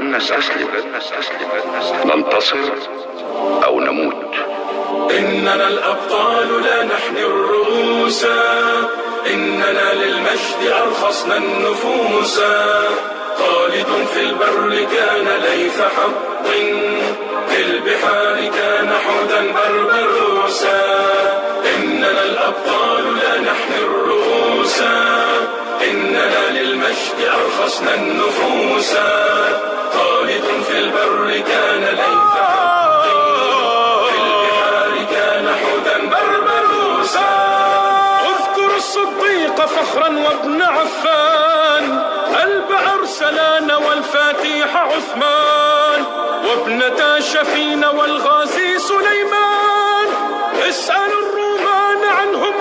لن نستسلم، ننتصر أو نموت. إننا الأبطال لا نحني الرؤوس، إننا للمجد أرخصنا النفوس. خالد في البر كان ليث حق، في البحار كان حودا بربروسا. إننا الأبطال لا نحني الرؤوس، إننا للمجد أرخصنا النفوس. خالد في البر كان ليث حق، في البحار كان حودا بربروسا. اذكر الصديق فخرا وابن عفان، الب أرسلان والفاتح عثمان، وابنتا شفين والغازي سليمان. اسأل الرومان عنهم